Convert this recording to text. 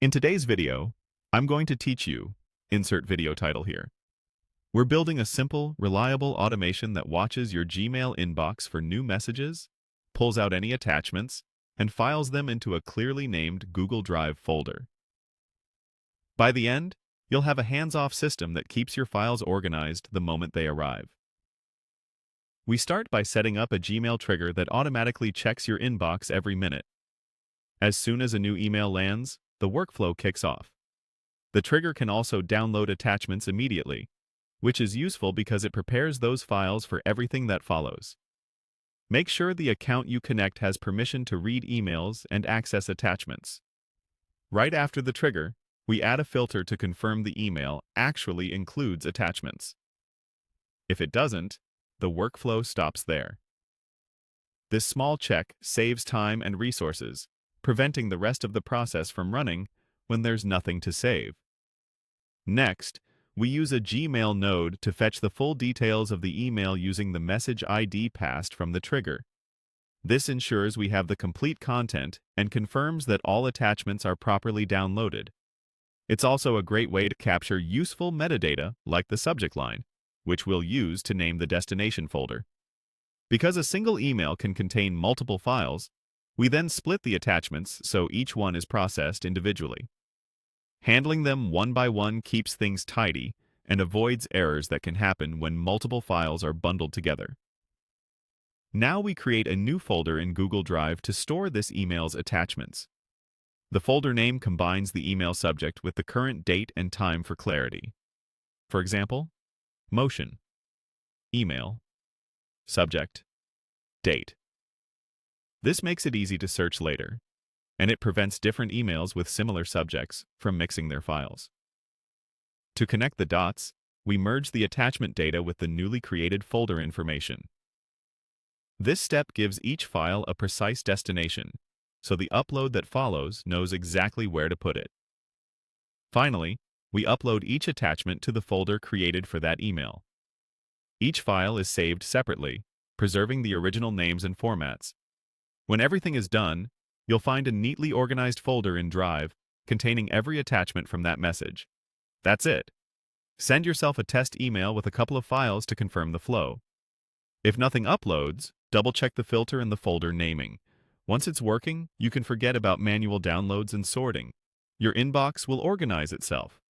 In today's video, I'm going to teach you, insert video title here. We're building a simple, reliable automation that watches your Gmail inbox for new messages, pulls out any attachments, and files them into a clearly named Google Drive folder. By the end, you'll have a hands-off system that keeps your files organized the moment they arrive. We start by setting up a Gmail trigger that automatically checks your inbox every minute. As soon as a new email lands, the workflow kicks off. The trigger can also download attachments immediately, which is useful because it prepares those files for everything that follows. Make sure the account you connect has permission to read emails and access attachments. Right after the trigger, we add a filter to confirm the email actually includes attachments. If it doesn't, the workflow stops there. This small check saves time and resources, preventing the rest of the process from running when there's nothing to save. Next, we use a Gmail node to fetch the full details of the email using the message ID passed from the trigger. This ensures we have the complete content and confirms that all attachments are properly downloaded. It's also a great way to capture useful metadata like the subject line, which we'll use to name the destination folder. Because a single email can contain multiple files, we then split the attachments so each one is processed individually. Handling them one by one keeps things tidy and avoids errors that can happen when multiple files are bundled together. Now we create a new folder in Google Drive to store this email's attachments. The folder name combines the email subject with the current date and time for clarity. For example, motion, email, subject, date. This makes it easy to search later, and it prevents different emails with similar subjects from mixing their files. To connect the dots, we merge the attachment data with the newly created folder information. This step gives each file a precise destination, so the upload that follows knows exactly where to put it. Finally, we upload each attachment to the folder created for that email. Each file is saved separately, preserving the original names and formats. When everything is done, you'll find a neatly organized folder in Drive containing every attachment from that message. That's it. Send yourself a test email with a couple of files to confirm the flow. If nothing uploads, double-check the filter and the folder naming. Once it's working, you can forget about manual downloads and sorting. Your inbox will organize itself.